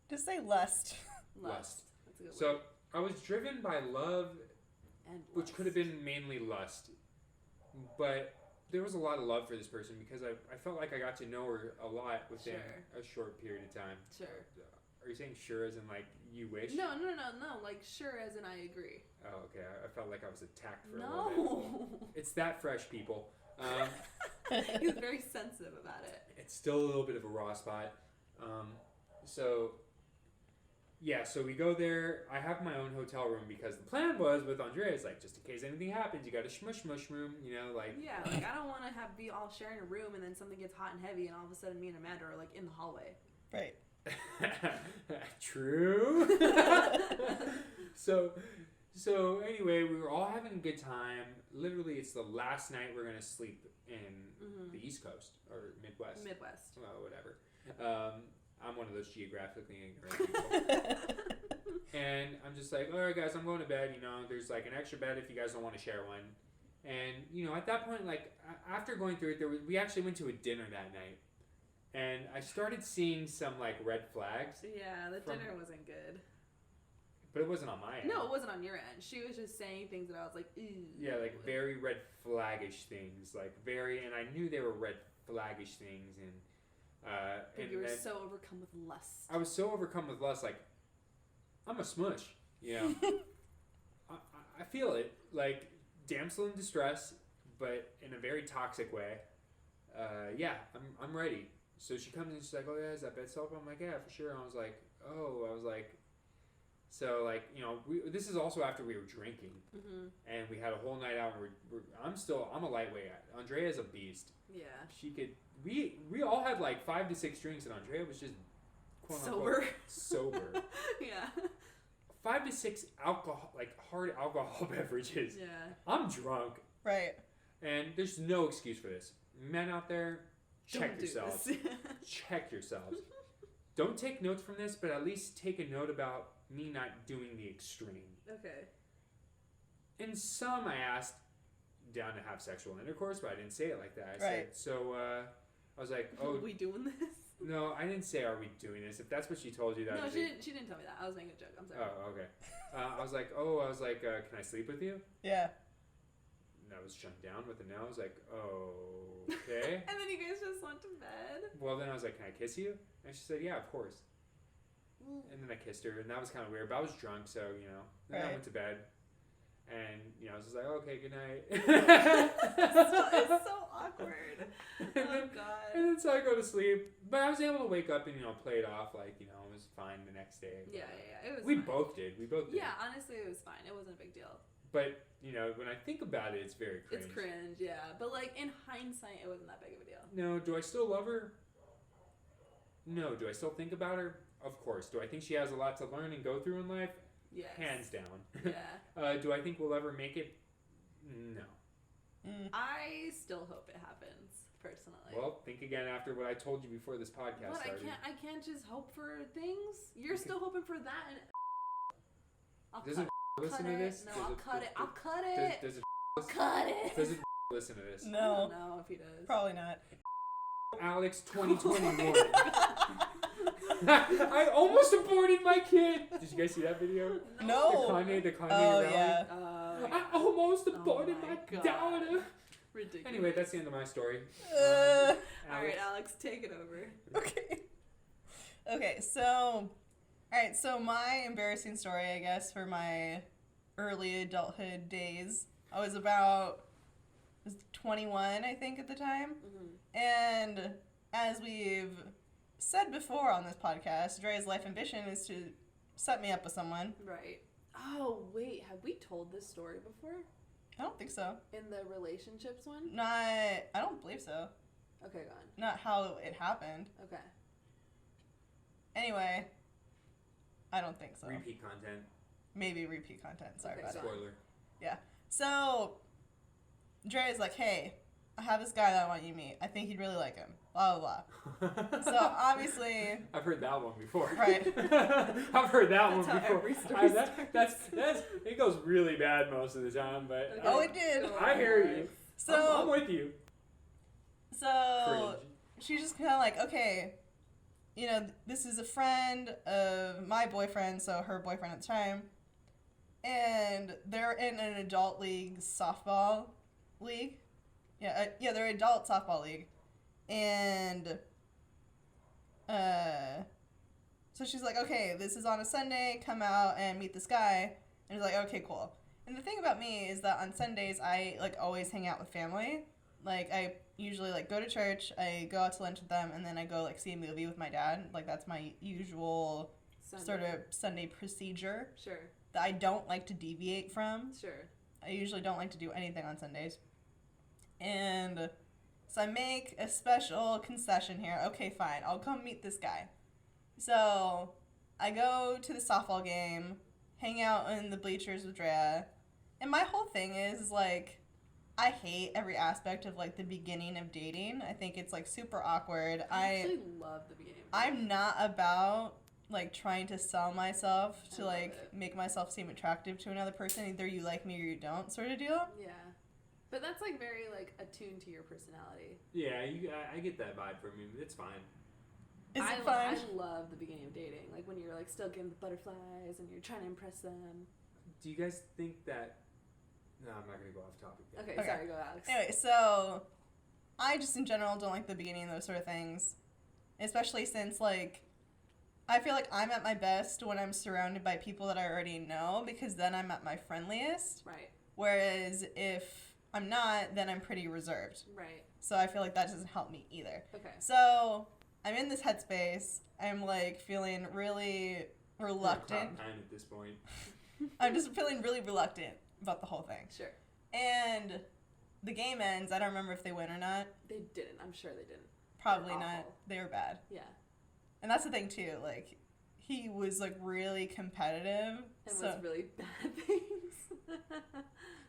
Just say lust. Lust. That's a good So word. I was driven by love, And which could have been mainly lust, but there was a lot of love for this person because I felt like I got to know her a lot within a short period of time. Sure. Are you saying sure as in like you wish? No. Like sure as in I agree. Oh, okay. I felt like I was attacked for a No. little bit. It's that fresh, people. He was very sensitive about it. It's still a little bit of a raw spot. So we go there. I have my own hotel room because the plan was with Andrea, it's like, just in case anything happens, you got a smush room, like. Yeah, like I don't want to be all sharing a room and then something gets hot and heavy and all of a sudden me and Amanda are like in the hallway. Right. True. So anyway, we were all having a good time. Literally, it's the last night we're gonna sleep in the East Coast or Midwest. Well, whatever. I'm one of those geographically ignorant people. And I'm just like, all right, guys, I'm going to bed. There's like an extra bed if you guys don't want to share one. And at that point, like after going through it, we actually went to a dinner that night, and I started seeing some like red flags. Yeah, the dinner wasn't good. But it wasn't on my end. No, it wasn't on your end. She was just saying things that I was like, ew. Yeah, like very red flaggish things, and I knew they were red flaggish things, and you were so overcome with lust. I was so overcome with lust, like I'm a smush, I feel it, like damsel in distress, but in a very toxic way. I'm ready. So she comes in, she's like, oh yeah, is that bed soap? I'm like, yeah, for sure. And I was like, so like, this is also after we were drinking, and we had a whole night out. I'm a lightweight. Andrea's a beast. Yeah. She could. We all had like 5 to 6 drinks, and Andrea was just sober. Sober. Yeah. 5 to 6 alcohol, like hard alcohol beverages. Yeah. I'm drunk. Right. And there's no excuse for this. Men out there, check yourselves. Check yourselves. Don't take notes from this, but at least take a note about me not doing the extreme. Okay. In some, I asked down to have sexual intercourse, but I didn't say it like that. I said, so, I was like, oh. Are we doing this? No, I didn't say, are we doing this? If that's what she told you, that no, was she didn't tell me that. I was making a joke. I'm sorry. Oh, okay. I was like, can I sleep with you? Yeah. And I was shut down with a no. I was like, oh, okay. And then you guys just went to bed? Well, then I was like, can I kiss you? And she said, yeah, of course. And then I kissed her, and that was kind of weird, but I was drunk, so, then I went to bed. And, I was just like, okay, good night. It's so awkward. Oh, God. And then so I go to sleep. But I was able to wake up and, play it off like, it was fine the next day. Yeah. It was We fine. both did. Yeah, honestly, it was fine. It wasn't a big deal. But, when I think about it, it's very cringe. It's cringe, yeah. But, like, in hindsight, it wasn't that big of a deal. No, do I still love her? No. Do I still think about her? Of course. Do I think she has a lot to learn and go through in life? Yes. Hands down. Yeah. Do I think we'll ever make it? No. I still hope it happens, personally. Well, think again after what I told you before this podcast But started. I can't just hope for things. You're still hoping for that, and Doesn't listen to this? No, I'll cut it. I'll cut it. Does Cut it. Does it listen to this? No. I don't know if he does. Probably not. Alex 2021. I almost aborted my kid. Did you guys see that video? No. The Kanye Oh, rally. yeah. I almost aborted my my God. daughter. Ridiculous. Anyway, that's the end of my story. All right, Alex, take it over. Okay, so my embarrassing story, I guess, for my early adulthood days, I was about 21, I think, at the time. And as we've said before on this podcast, Drea's life ambition is to set me up with someone. Right. Oh, wait, have we told this story before? I don't think so. In the relationships one? I don't believe so. Okay, go on. Not how it happened. Okay. Anyway, I don't think so. Repeat content. Maybe repeat content. Sorry Okay, about it. Spoiler. Yeah. So, Drea's like, hey, I have this guy that I want you to meet. I think you'd really like him. Blah, blah, blah. So, obviously... I've heard that one before. Right. I've heard that one That's how before. every story That's it goes really bad most of the time, but Okay. Oh, it did. I hear you. So... I'm with you. So, she's just kind of like, okay, you know, this is a friend of my boyfriend, so her boyfriend at the time, and they're in an adult league softball league. Yeah, they're adult softball league. And, so she's like, okay, this is on a Sunday, come out and meet this guy. And he's like, okay, cool. And the thing about me is that on Sundays, I, like, always hang out with family. Like, I usually, like, go to church, I go out to lunch with them, and then I go, like, see a movie with my dad. Like, that's my usual sort of Sunday procedure. Sure. That I don't like to deviate from. Sure. I usually don't like to do anything on Sundays. And so I make a special concession here. Okay, fine. I'll come meet this guy. So I go to the softball game, hang out in the bleachers with Drea. And my whole thing is, like, I hate every aspect of, like, the beginning of dating. I think it's, like, super awkward. I actually love the beginning. I'm not about, like, trying to sell myself to, I love like, it. make myself seem attractive to another person. Either you like me or you don't sort of deal. Yeah. But that's, like, very, like, attuned to your personality. Yeah, I get that vibe from you. It's fine. Is I it fun? I love the beginning of dating. Like, when you're, like, still getting the butterflies and you're trying to impress them. Do you guys think that... No, I'm not going to go off topic yet. Okay, sorry, go Alex. Anyway, so I just in general don't like the beginning of those sort of things. Especially since, like, I feel like I'm at my best when I'm surrounded by people that I already know, because then I'm at my friendliest. Right. Whereas if I'm not, then I'm pretty reserved. Right. So I feel like that doesn't help me either. Okay. So I'm in this headspace. I'm, like, feeling really reluctant. Top 9 at this point. I'm just feeling really reluctant about the whole thing. Sure. And the game ends. I don't remember if they win or not. They didn't. I'm sure they didn't. Probably They're not. awful. They were bad. Yeah. And that's the thing, too. Like, he was, like, really competitive. And So, was really bad things.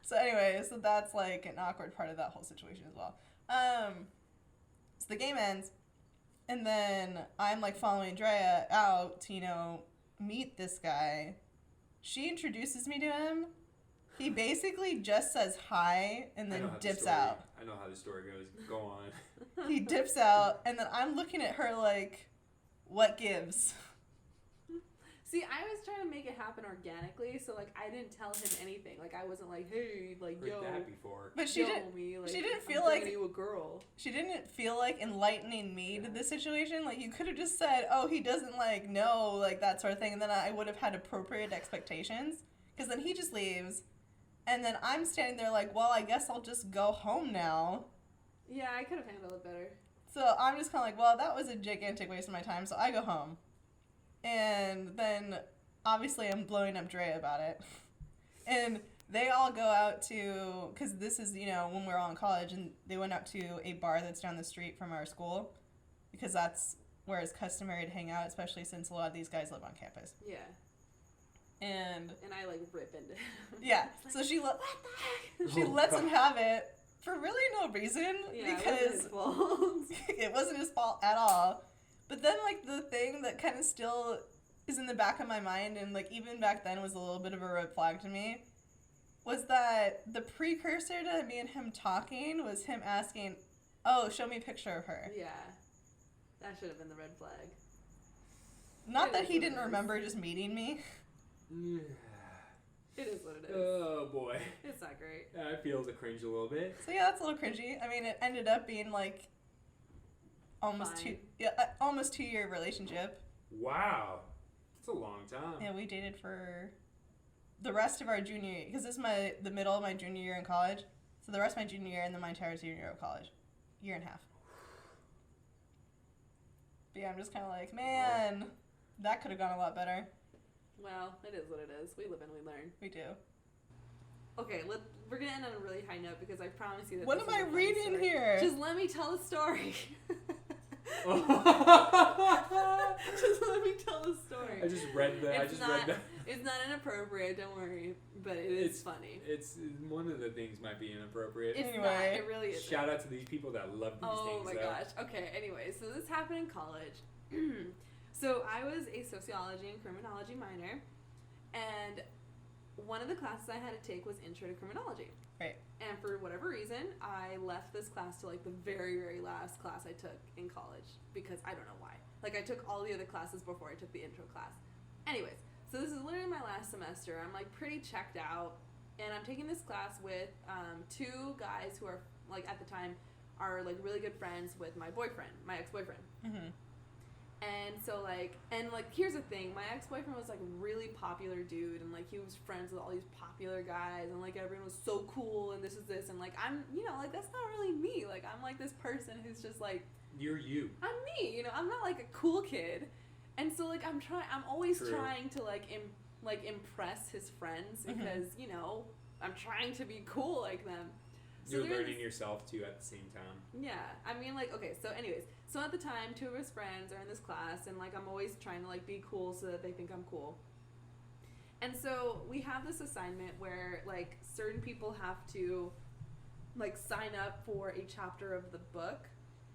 so anyway, so that's, like, an awkward part of that whole situation as well. So the game ends. And then I'm, like, following Drea out to, you know, meet this guy. She introduces me to him. He basically just says hi and then dips out. I know how the story goes. Go on. He dips out, and then I'm looking at her like, what gives? See, I was trying to make it happen organically, so, like, I didn't tell him anything. Like, I wasn't like, hey, like, Heard yo, that before. But she didn't feel I'm like- bringing you a girl. She didn't feel like enlightening me to this situation. Like, you could have just said, oh, he doesn't, like, know, like, that sort of thing, and then I would have had appropriate expectations. Because then he just leaves, and then I'm standing there like, well, I guess I'll just go home now. Yeah, I could have handled it better. So I'm just kind of like, well, that was a gigantic waste of my time, so I go home. And then, obviously, I'm blowing up Drea about it. And they all go out to, because this is, you know, when we're all in college, and they went out to a bar that's down the street from our school, because that's where it's customary to hang out, especially since a lot of these guys live on campus. Yeah. And I, like, rip into him. yeah, It's so like, she what the heck? she Oh, lets God. him have it for really no reason, Yeah, because it wasn't his fault. it wasn't his fault at all. But then, like, the thing that kind of still is in the back of my mind, and, like, even back then was a little bit of a red flag to me, was that the precursor to me and him talking was him asking, oh, show me a picture of her. Yeah. That should have been the red flag. Not It that is he what it didn't is. remember just meeting me. It is what it is. Oh boy. It's not great. I feel the cringe a little bit. So, yeah, that's a little cringy. I mean, it ended up being, like, almost Fine. almost 2-year relationship. Wow. It's a long time. Yeah, we dated for the rest of our junior year, because this is the middle of my junior year in college. So the rest of my junior year and then my entire senior year of college. Year and a half. But yeah, I'm just kind of like, man, that could have gone a lot better. Well, it is what it is. We live and we learn. We do. Okay, we're gonna end on a really high note because I promise you that. What this am is I a funny reading story. here? Just let me tell the story. I Just let me tell the story. just read that. It's not inappropriate. Don't worry. but it is funny. It's one of the things might be inappropriate. It's Anyway. not. It really is. Shout out to these people that love these things. Oh my gosh. Okay, anyway, so this happened in college. So I was a sociology and criminology minor, and one of the classes I had to take was Intro to Criminology. Right. And for whatever reason, I left this class to like the very, very last class I took in college because I don't know why. Like I took all the other classes before I took the intro class. Anyways, so this is literally my last semester. I'm like pretty checked out, and I'm taking this class with two guys who are like at the time are like really good friends with my boyfriend, my ex-boyfriend. Mm-hmm. And so like here's the thing, my ex-boyfriend was like a really popular dude, and like he was friends with all these popular guys, and like everyone was so cool, and this is this, and like I'm, you know, like that's not really me. Like I'm like this person who's just like, You're you. I'm me, you know, I'm not like a cool kid. And so like I'm always True. trying to like impress his friends because, you know, I'm trying to be cool like them. So You're learning yourself too at the same time. Yeah, I mean, like, okay, so anyways, so at the time, two of his friends are in this class, and like I'm always trying to like be cool so that they think I'm cool. And so we have this assignment where like certain people have to like sign up for a chapter of the book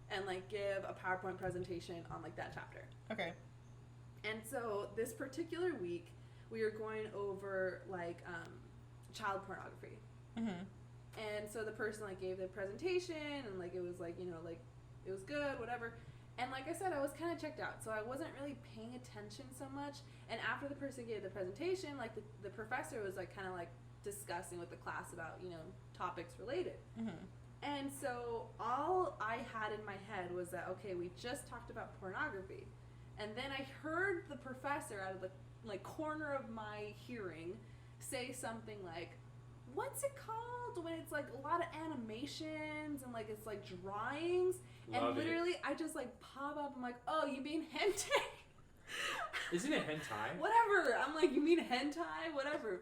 and like give a PowerPoint presentation on like that chapter. Okay. And so this particular week, we are going over like child pornography. Mm-hmm. And so the person like gave the presentation, and like it was like, you know, like it was good, whatever. And like I said, I was kind of checked out, so I wasn't really paying attention so much. And after the person gave the presentation, like the professor was like kind of like discussing with the class about, you know, topics related. Mm-hmm. And so all I had in my head was that, okay, we just talked about pornography. And then I heard the professor out of the like corner of my hearing say something like, what's it called when it's like a lot of animations and like it's like drawings? Love and literally I just like pop up, I'm like, oh, you mean hentai? Isn't it hentai? Whatever. I'm like, you mean hentai? Whatever.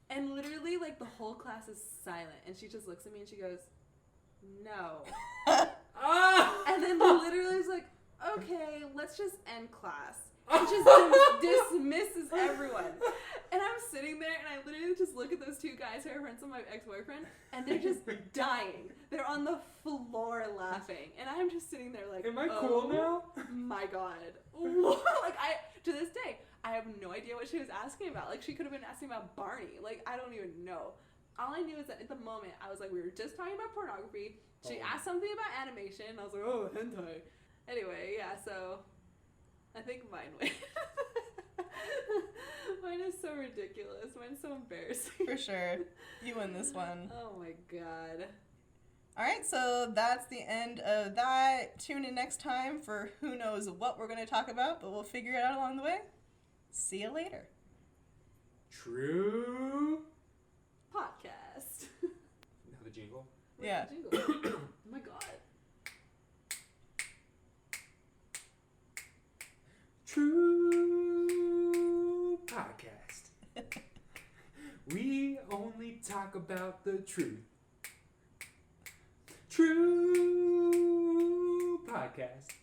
And literally like the whole class is silent, and she just looks at me and she goes, no. Ah! And then literally is like, okay, let's just end class. And just dismisses everyone. And I'm sitting there, and I literally just look at those two guys who are friends with my ex-boyfriend, and they're just dying. They're on the floor laughing. And I'm just sitting there like, Am I cool now? My God. Like, to this day, I have no idea what she was asking about. Like, she could have been asking about Barney. Like, I don't even know. All I knew is that at the moment, I was like, we were just talking about pornography. She asked something about animation, and I was like, oh, hentai. Anyway, yeah, so I think mine wins. Mine is so ridiculous. Mine's so embarrassing. For sure. You win this one. Oh my God. All right, so that's the end of that. Tune in next time for who knows what we're going to talk about, but we'll figure it out along the way. See you later. TRUUU Podcast. Now the jingle. Where's Yeah. the jingle? Oh my God. TRUUU Podcast. We only talk about the truth. TRUUU Podcast.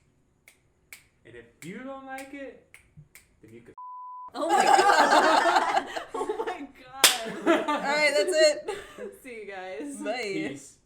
And if you don't like it, then you can. Oh my God. Oh my God. All right, that's it. See you guys. Bye. Peace.